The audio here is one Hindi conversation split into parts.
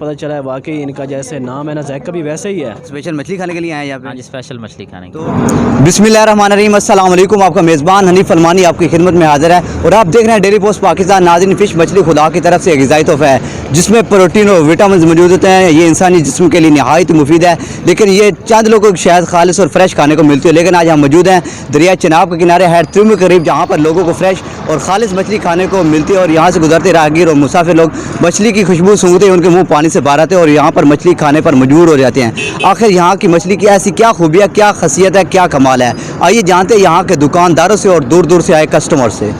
पता चला है वाकई इनका जैसे नाम है ना जायका भी वैसे ही है। स्पेशल मछली खाने के लिए आए हैं यहाँ पे? हाँ जी, स्पेशल मछली खाने के तो बिस्मिल्लाहिर्रहमानिर्रहीम, अस्सलाम वालेकुम। आपका मेज़बान हनीफ फलमानी आपकी खिदमत में हाजिर है और आप देख रहे हैं डेली पोस्ट पाकिस्तान। नाज़रीन, फ़िश मछली खुदा की तरफ से ग़िज़ाई तोहफ़ा है जिसमें प्रोटीन और विटामिन मौजूद होते हैं। ये इंसानी जिस्म के लिए नहायत मुफीद है, लेकिन ये चंद लोगों को शायद खालिश और फ्रेश खाने को मिलती है। लेकिन आज हम मौजूद हैं दरिया चिनाब के किनारे हैड त्रिम के करीब, जहाँ पर लोगों को फ्रेश और खालिश मछली खाने को मिलती है। और यहाँ से गुजरते राहगीर और मुसाफिर लोग मछली की खुशबू सूंघते हैं, उनके मुँह पानी से बार आते हैं और यहाँ पर मछली खाने पर मजबूर हो जाते हैं। आखिर यहाँ की मछली की ऐसी क्या खूबियाँ, क्या खासियत है, क्या कमाल है, आइए जानते हैं यहाँ के दुकानदारों से और दूर दूर से आए कस्टमर से।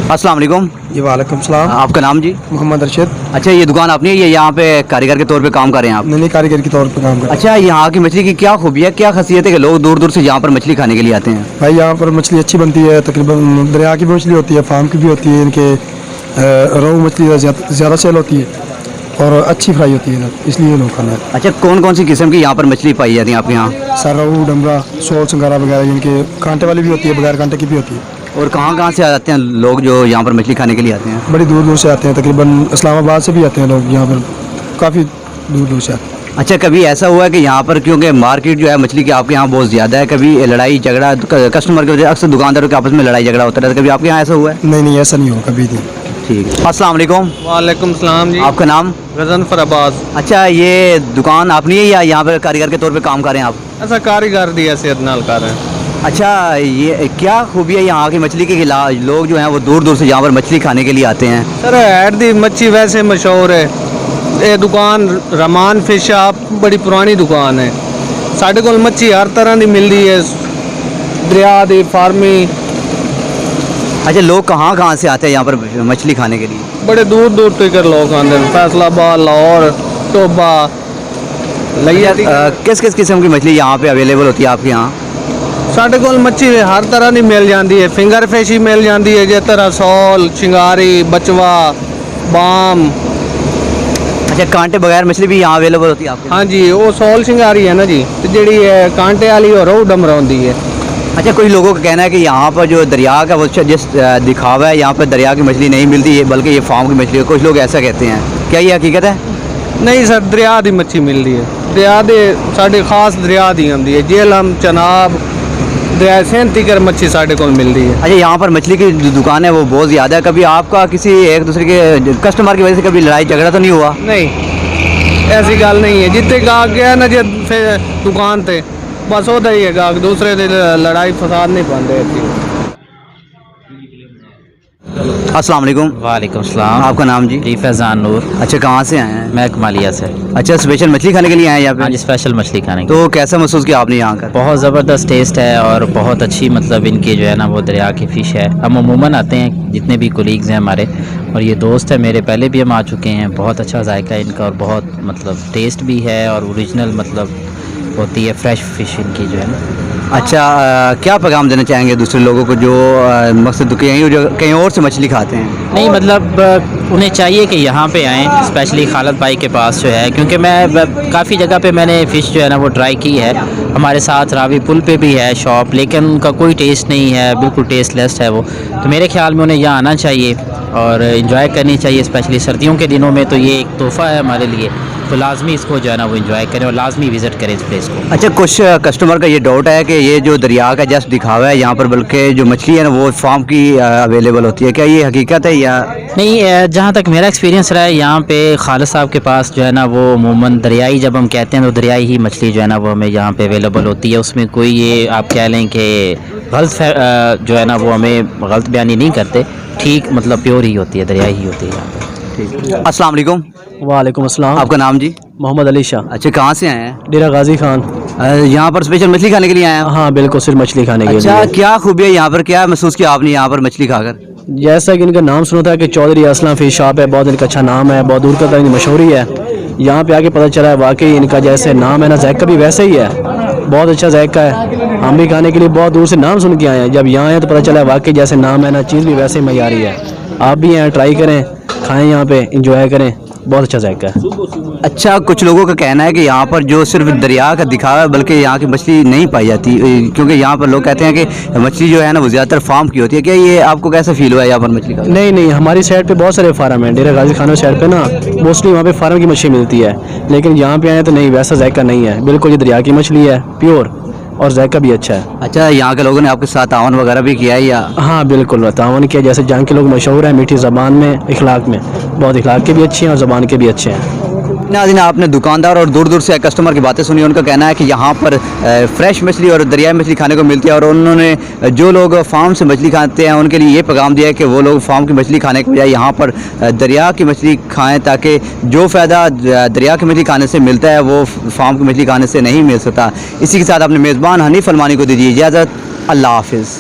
अस्सलाम वालेकुम। जी वालेकुम सलाम। आपका नाम जी? मोहम्मद अरशद। अच्छा, ये दुकान अपनी है, ये यहाँ पे कारीगर के तौर पे काम कर रहे हैं आप? नहीं, कारीगर के तौर पे काम कर रहे हैं। अच्छा, यहाँ की मछली की क्या खूबी है, क्या खासियत है कि लोग दूर दूर से यहाँ पर मछली खाने के लिए आते हैं? भाई यहाँ पर मछली अच्छी बनती है, तकरीबन दरिया की भी मछली होती है, फार्म की भी होती है, इनके रोहू मछली ज़्यादा सेल होती है और अच्छी फ्राई होती है, इसलिए लोग खाने आते हैं। अच्छा, कौन कौन सी किस्म की यहाँ पर मछली पाई जाती है आपके यहाँ? सर, रोहू, डमरा, सोल, संगारा वगैरह, इनके कांटे वाली भी होती है, बगैर कांटे की भी होती है। और कहाँ कहाँ से आते हैं लोग जो यहाँ पर मछली खाने के लिए आते हैं? बड़ी दूर दूर से आते हैं, तकरीबन इस्लामाबाद से भी आते हैं लोग यहाँ पर, काफ़ी दूर दूर से आते हैं। अच्छा, कभी ऐसा हुआ है कि यहाँ पर, क्योंकि मार्केट जो है मछली की आपके यहाँ बहुत ज़्यादा है, कभी लड़ाई झगड़ा कस्टमर की वजह, अक्सर दुकानदारों के आपस में लड़ाई झगड़ा होता है, कभी आपके यहाँ ऐसा हुआ है? नहीं, ऐसा नहीं हो कभी नहीं। ठीक है, अस्सलाम वालेकुम। वालेकुम सलाम जी। आपका नाम? गजनफर अब्बास। अच्छा, ये दुकान अपनी है या यहाँ पर कारीगर के तौर पे काम कर रहे हैं आप? ऐसा कारीगर दिया सेहत नाल कर रहे हैं। अच्छा, ये क्या खूबी है यहाँ की मछली के खिलाफ, लोग जो हैं वो दूर दूर से यहाँ पर मछली खाने के लिए आते हैं? सर, हैड दी मच्छी वैसे मशहूर है। ये दुकान रमान फिश शॉप बड़ी पुरानी दुकान है। साढ़े कोल मच्छी हर तरह की मिलती है, दरिया दी, फार्मी। अच्छा, लोग कहाँ कहाँ से आते हैं यहाँ पर मछली खाने के लिए? बड़े दूर दूर तक लोग आते हैं, फैसलाबाद, लाहौर, टोबा, लिया। किस किस किस्म की मछली यहाँ पे अवेलेबल होती है आपके यहाँ? साढ़े कोल मच्छी हर तरह की मिल जाती है। फिंगर फिश ही मिल जाती है, जिस तरह सौल, चिंगारी, बचवा, बाम। अच्छा, कांटे बगैर मछली भी यहाँ अवेलेबल होती है आपके? हाँ जी, वो सौल चिंगारी है ना जी, तो जी कांटे वाली और रोहू डमरा होती है। अच्छा, कुछ लोगों का कहना है कि यहाँ पर जो दरिया का वो जिस दिखावा है, यहाँ पर दरिया की मछली नहीं मिलती है, बल्कि ये फार्म की मछली है। कुछ लोग ऐसा कहते हैं, क्या ये हकीकत है? नहीं सर, दरिया की मच्छी मिलती है। दरिया दे साढ़े खास दरिया की आती है, जेलम, चनाब, दरिया सेंती कर मच्छी साढ़े को मिलती है। अच्छा, यहाँ पर मछली की जो दुकान है वो बहुत ज़्यादा है, कभी आपका किसी एक दूसरे के कस्टमर की वजह से कभी लड़ाई झगड़ा तो नहीं हुआ? नहीं, ऐसी गल नहीं है। जितने गाहक गया ना जो फिर दुकान पे, बस होता ही है गाहक, दूसरे दिन लड़ाई फसाद नहीं पाते। अस्सलाम वालेकुम। वालेकुम सलाम। आपका नाम जी? जी, फैज़ान नूर। अच्छा, कहाँ से आए हैं? मैं कमालिया से। अच्छा, स्पेशल मछली खाने के लिए आए हैं यहाँ पे? हाँ जी, स्पेशल मछली खाने के। तो कैसा महसूस किया आपने यहाँ कर? बहुत ज़बरदस्त टेस्ट है और बहुत अच्छी, मतलब इनकी जो है ना वो दरिया की फ़िश है। हम अमूमन आते हैं, जितने भी कोलीग्स हैं हमारे, और ये दोस्त है मेरे, पहले भी हम आ चुके हैं। बहुत अच्छा जायका है इनका और बहुत मतलब टेस्ट भी है और ओरिजिनल मतलब होती है फ्रेश फ़िश इनकी जो है ना। अच्छा, क्या पैगाम देना चाहेंगे दूसरे लोगों को जो मकसद कहीं और से मछली खाते हैं? नहीं, मतलब उन्हें चाहिए कि यहाँ पे आएँ, स्पेशली खालिद भाई के पास जो है, क्योंकि मैं काफ़ी जगह पे मैंने फ़िश जो है ना वो ट्राई की है। हमारे साथ रावी पुल पे भी है शॉप, लेकिन उनका कोई टेस्ट नहीं है, बिल्कुल टेस्टलेस है वो। तो मेरे ख्याल में उन्हें यहाँ आना चाहिए और इन्जॉय करनी चाहिए, स्पेशली सर्दियों के दिनों में। तो ये एक तोहफ़ा है हमारे लिए, तो लाजमी इसको जो है ना वो इन्जॉय करें और लाजमी विज़िट करें इस प्लेस को। अच्छा, कुछ कस्टमर का ये डाउट है कि ये जो दरिया का जस्ट दिखावा है यहाँ पर, बल्कि जो मछली है ना वो फार्म की अवेलेबल होती है, क्या ये हकीकत है या नहीं? जहाँ तक मेरा एक्सपीरियंस रहा है, यहाँ पे खालिद साहब के पास जो है ना वो अमूमन दरियाई, जब हम कहते हैं तो दरियाई ही मछली जो है ना वो हमें यहाँ पे अवेलेबल होती है। उसमें कोई ये आप कह लें कि गलत जो है ना वो हमें गलत बयानी नहीं करते, ठीक मतलब प्योर ही होती है, दरियाई ही होती है यहाँ पे। ठीक। अस्सलाम वालेकुम। वालेकुम अस्सलाम। आपका नाम जी? मोहम्मद अली शाह। अच्छा, कहाँ से आए हैं? डेरा गाजी खान। यहाँ पर स्पेशल मछली खाने के लिए आए हैं? हाँ बिल्कुल, सिर्फ मछली खाने के लिए। अच्छा, क्या खूबी है यहाँ पर, क्या महसूस किया आपने यहाँ पर मछली खाकर? जैसा कि इनका नाम सुना था कि चौधरी असलम फिश शॉप है, बहुत इनका अच्छा नाम है, बहुत दूर तक इनकी मशहूरी है। यहाँ पे आके पता चला है वाकई इनका जैसे नाम है ना जायका भी वैसे ही है, बहुत अच्छा जायका है। हम भी खाने के लिए बहुत दूर से नाम सुन के आए हैं, जब यहाँ आए तो पता चला है वाकई जैसे नाम है ना चीज़ भी वैसे ही मयारी है। आप भी यहाँ ट्राई करें, खाएँ, यहाँ पे इंजॉय करें, बहुत अच्छा जायका है। अच्छा, कुछ लोगों का कहना है कि यहाँ पर जो सिर्फ दरिया का दिखावा है, बल्कि यहाँ की मछली नहीं पाई जाती, क्योंकि यहाँ पर लोग कहते हैं कि मछली जो है ना वो ज़्यादातर फार्म की होती है। क्या ये आपको कैसा फील हुआ है यहाँ पर मछली का? नहीं नहीं, हमारी साइड पे बहुत सारे फार्म हैं, डेरा गाजी खाना साइड पे ना मोस्टली वहाँ पे फार्म की मछली मिलती है, लेकिन यहाँ पे आए तो नहीं, वैसा जायका नहीं है, बिल्कुल ये दरिया की मछली है प्योर, और जायका भी अच्छा है। अच्छा, यहाँ के लोगों ने आपके साथ तावन वगैरह भी किया है या? हाँ बिल्कुल, तावन किया, जैसे जहाँ के लोग मशहूर हैं मीठी ज़बान में, इखलाक में, बहुत इखलाक के भी अच्छे हैं और ज़बान के भी अच्छे हैं। नाज़रीन, आपने दुकानदार और दूर दूर से कस्टमर की बातें सुनी। उनका कहना है कि यहाँ पर फ्रेश मछली और दरियाई मछली खाने को मिलती है, और उन्होंने जो लोग फार्म से मछली खाते हैं उनके लिए ये पैगाम दिया है कि वो लोग फार्म की मछली खाने के बजाय यहाँ पर दरिया की मछली खाएं, ताकि जो फ़ायदा दरिया की मछली खाने से मिलता है वो फार्म की मछली खाने से नहीं मिल सकता। इसी के साथ अपने मेज़बान हनीफ अलमानी को दीजिए इजाज़त। अल्लाह हाफिज़।